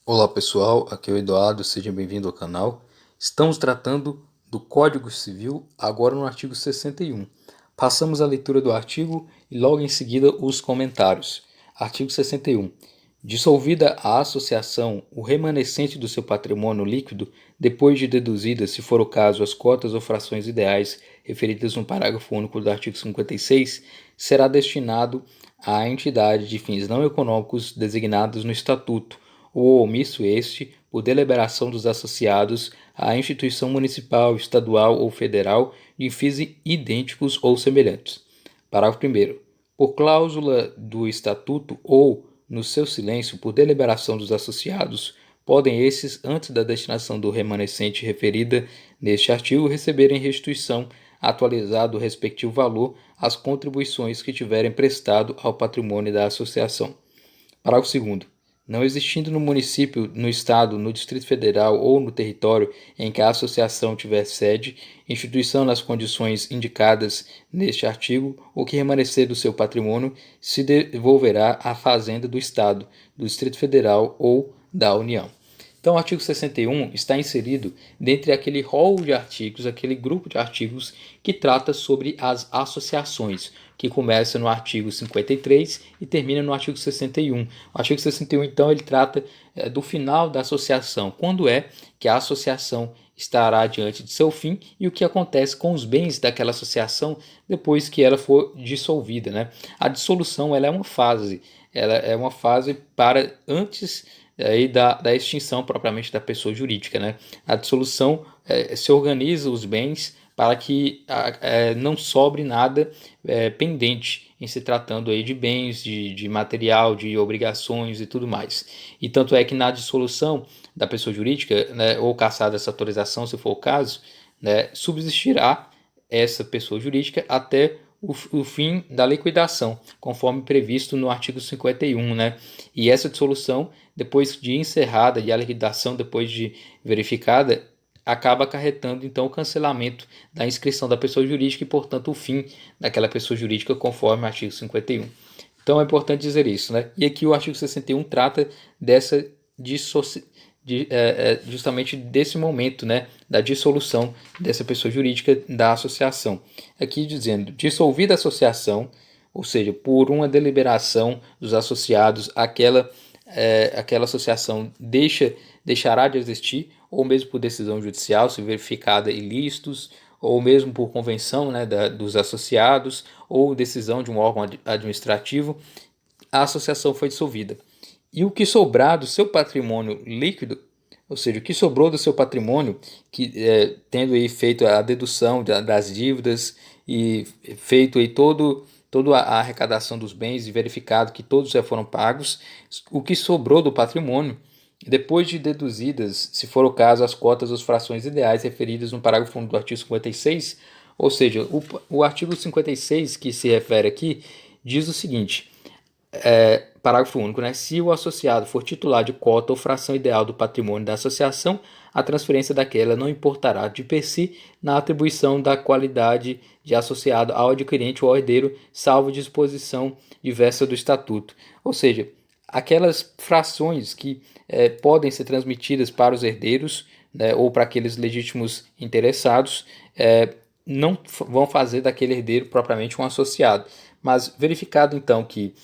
Olá pessoal, aqui é o Eduardo, seja bem-vindo ao canal. Estamos tratando do Código Civil, agora no artigo 61. Passamos a leitura do artigo e logo em seguida os comentários. Artigo 61. Dissolvida a associação, o remanescente do seu patrimônio líquido, depois de deduzidas, se for o caso, as cotas ou frações ideais referidas no parágrafo único do artigo 56, será destinado à entidade de fins não econômicos designadas no Estatuto, ou omisso este, por deliberação dos associados à instituição municipal, estadual ou federal de fins idênticos ou semelhantes. Parágrafo 1º. Por cláusula do Estatuto ou, no seu silêncio, por deliberação dos associados, podem esses, antes da destinação do remanescente referida neste artigo, receberem restituição atualizado o respectivo valor às contribuições que tiverem prestado ao patrimônio da associação. Parágrafo 2º. Não existindo no município, no estado, no Distrito Federal ou no território em que a associação tiver sede, instituição nas condições indicadas neste artigo, o que remanescer do seu patrimônio se devolverá à Fazenda do Estado, do Distrito Federal ou da União. Então, o artigo 61 está inserido dentre aquele rol de artigos, aquele grupo de artigos que trata sobre as associações, que começa no artigo 53 e termina no artigo 61. O artigo 61, então, ele trata do final da associação, quando é que a associação estará diante de seu fim e o que acontece com os bens daquela associação depois que ela for dissolvida, né? A dissolução ela é uma fase para antes aí da extinção propriamente da pessoa jurídica, né? A dissolução se organiza os bens para que não sobre nada pendente em se tratando aí de bens, de material, de obrigações e tudo mais. E tanto é que na dissolução da pessoa jurídica, né, ou cassada essa autorização, se for o caso, né, subsistirá essa pessoa jurídica até o fim da liquidação, conforme previsto no artigo 51, né? E essa dissolução, depois de encerrada e a liquidação depois de verificada, acaba acarretando então o cancelamento da inscrição da pessoa jurídica e, portanto, o fim daquela pessoa jurídica conforme o artigo 51. Então é importante dizer isso, né? E aqui o artigo 61 trata dessa justamente desse momento, né, da dissolução dessa pessoa jurídica da associação. Aqui dizendo, dissolvida a associação, ou seja, por uma deliberação dos associados, aquela associação deixará de existir, ou mesmo por decisão judicial, se verificada ilícitos, ou mesmo por convenção, né, dos associados, ou decisão de um órgão administrativo, a associação foi dissolvida. E o que sobrar do seu patrimônio líquido, ou seja, o que sobrou do seu patrimônio, tendo aí feito a dedução das dívidas e feito aí toda a arrecadação dos bens e verificado que todos já foram pagos, o que sobrou do patrimônio, depois de deduzidas, se for o caso, as cotas ou frações ideais referidas no parágrafo 1 do artigo 56, ou seja, o artigo 56 que se refere aqui diz o seguinte: parágrafo único, né? Se o associado for titular de cota ou fração ideal do patrimônio da associação, a transferência daquela não importará de per si na atribuição da qualidade de associado ao adquirente ou herdeiro, salvo disposição diversa do estatuto. Ou seja, aquelas frações que podem ser transmitidas para os herdeiros, né, ou para aqueles legítimos interessados, não vão fazer daquele herdeiro propriamente um associado. Mas verificado então que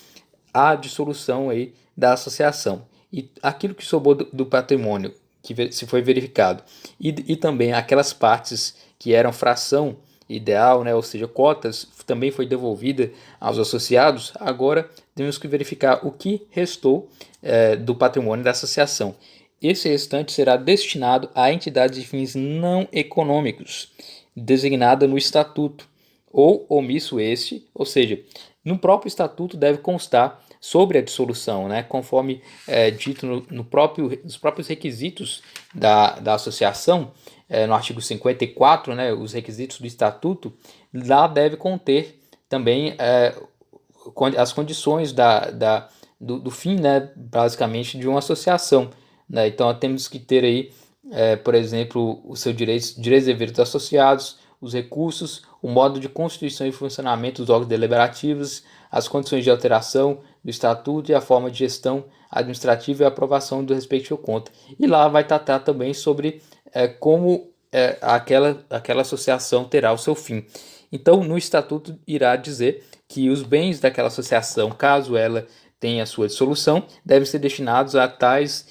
a dissolução aí da associação e aquilo que sobrou do patrimônio que se foi verificado e também aquelas partes que eram fração ideal, né, ou seja, cotas, também foi devolvida aos associados. Agora temos que verificar o que restou do patrimônio da associação. Esse restante será destinado a entidades de fins não econômicos, designada no estatuto, ou omisso este, ou seja, no próprio estatuto deve constar sobre a dissolução, né, conforme dito nos próprios requisitos da associação, no artigo 54, né, os requisitos do estatuto, lá deve conter também as condições do fim, né, basicamente, de uma associação. Né? Então, temos que ter aí, por exemplo, os seus direitos e deveres dos associados, os recursos, o modo de constituição e funcionamento dos órgãos deliberativos, as condições de alteração, do Estatuto e a forma de gestão administrativa e aprovação do respectivo conta. E lá vai tratar também sobre como aquela associação terá o seu fim. Então, no Estatuto irá dizer que os bens daquela associação, caso ela tenha a sua dissolução, devem ser destinados a tais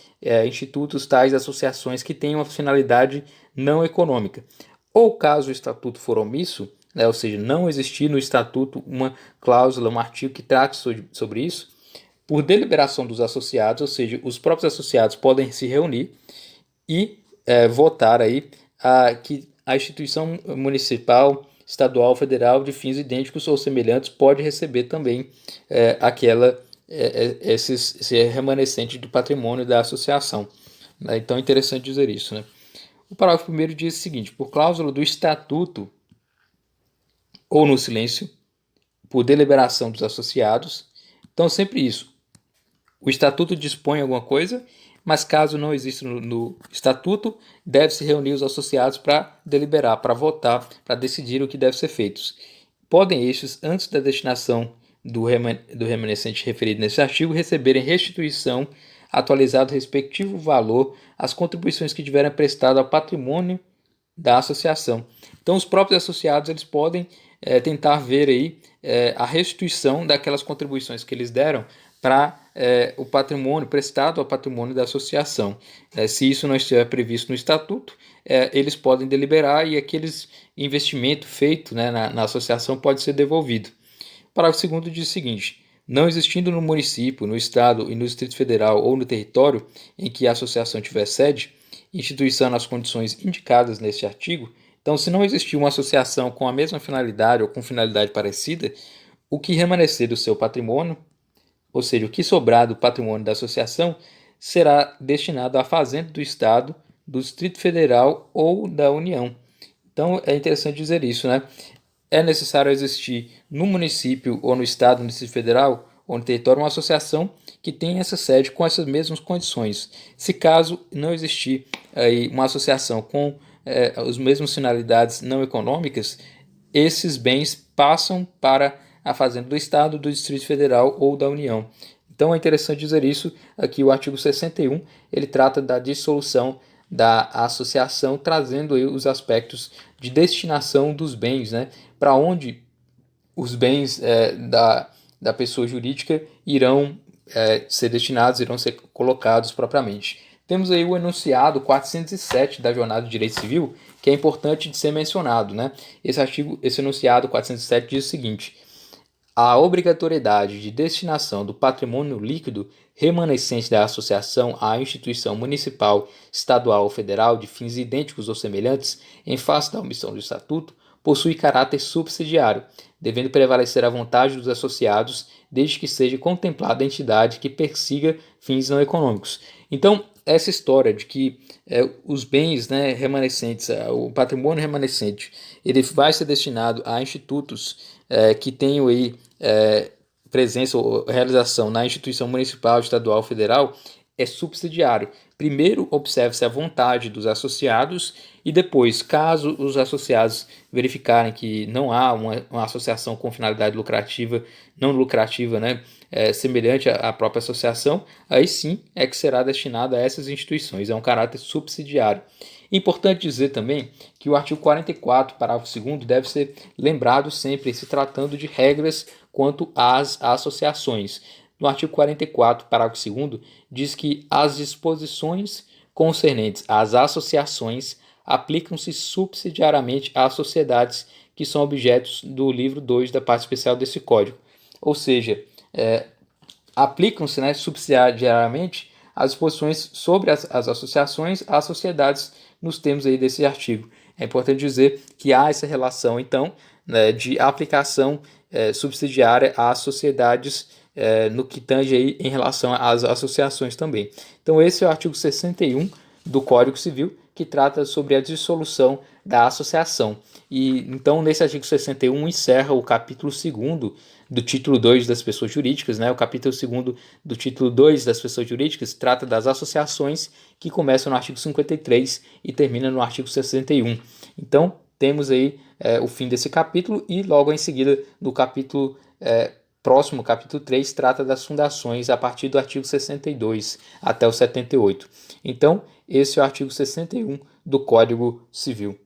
institutos, tais associações que tenham uma finalidade não econômica. Ou caso o Estatuto for omisso, ou seja, não existir no Estatuto uma cláusula, um artigo que trate sobre isso, por deliberação dos associados, ou seja, os próprios associados podem se reunir e votar aí que a instituição municipal, estadual, federal de fins idênticos ou semelhantes pode receber também esse remanescente do patrimônio da associação. Então é interessante dizer isso, né? O parágrafo 1º diz o seguinte: por cláusula do estatuto ou no silêncio, por deliberação dos associados. Então, sempre isso. O estatuto dispõe alguma coisa, mas caso não exista no estatuto, deve-se reunir os associados para deliberar, para votar, para decidir o que deve ser feito. Podem estes, antes da destinação do remanescente referido nesse artigo, receberem restituição atualizado respectivo valor às contribuições que tiverem prestado ao patrimônio da associação. Então, os próprios associados eles podem tentar ver aí a restituição daquelas contribuições que eles deram para o patrimônio prestado ao patrimônio da associação. Se isso não estiver previsto no estatuto, eles podem deliberar e aqueles investimento feito na associação pode ser devolvido. O parágrafo 2º diz o seguinte: não existindo no município, no estado e no Distrito Federal ou no território em que a associação tiver sede, instituição nas condições indicadas neste artigo, então, se não existir uma associação com a mesma finalidade ou com finalidade parecida, o que remanescer do seu patrimônio, ou seja, o que sobrar do patrimônio da associação, será destinado à fazenda do Estado, do Distrito Federal ou da União. Então, é interessante dizer isso, né? É necessário existir no município ou no Estado, no Distrito Federal ou no território uma associação que tenha essa sede com essas mesmas condições. Se caso não existir aí uma associação com as mesmas finalidades não econômicas, esses bens passam para a fazenda do Estado, do Distrito Federal ou da União. Então é interessante dizer isso. Aqui o artigo 61 ele trata da dissolução da associação, trazendo aí os aspectos de destinação dos bens, né? Para onde os bens da pessoa jurídica irão ser destinados, irão ser colocados propriamente. Temos aí o enunciado 407 da Jornada do Direito Civil, que é importante de ser mencionado, né? Esse enunciado 407 diz o seguinte: a obrigatoriedade de destinação do patrimônio líquido remanescente da associação à instituição municipal, estadual ou federal de fins idênticos ou semelhantes, em face da omissão do estatuto, possui caráter subsidiário, devendo prevalecer a vontade dos associados, desde que seja contemplada a entidade que persiga fins não econômicos. Então, essa história de que os bens remanescentes, o patrimônio remanescente, ele vai ser destinado a institutos que tenham aí presença ou realização na instituição municipal, estadual, federal, é subsidiário. Primeiro, observe-se a vontade dos associados e depois, caso os associados verificarem que não há uma associação com finalidade lucrativa, não lucrativa, semelhante à própria associação, aí sim é que será destinado a essas instituições. É um caráter subsidiário. Importante dizer também que o artigo 44, parágrafo 2º, deve ser lembrado sempre se tratando de regras quanto às associações. No artigo 44, parágrafo 2º, diz que as disposições concernentes às associações aplicam-se subsidiariamente às sociedades que são objetos do livro 2 da parte especial desse Código. Ou seja, aplicam-se subsidiariamente as disposições sobre as associações às sociedades nos termos aí desse artigo. É importante dizer que há essa relação, então, de aplicação subsidiária às sociedades no que tange aí em relação às associações também. Então esse é o artigo 61 do Código Civil, que trata sobre a dissolução da associação. E então nesse artigo 61 encerra o capítulo 2º do título 2 das pessoas jurídicas, O capítulo 2º do título 2 das pessoas jurídicas trata das associações, que começa no artigo 53 e termina no artigo 61. Então temos aí o fim desse capítulo e logo em seguida do capítulo próximo, capítulo 3, trata das fundações a partir do artigo 62 até o 78. Então, esse é o artigo 61 do Código Civil.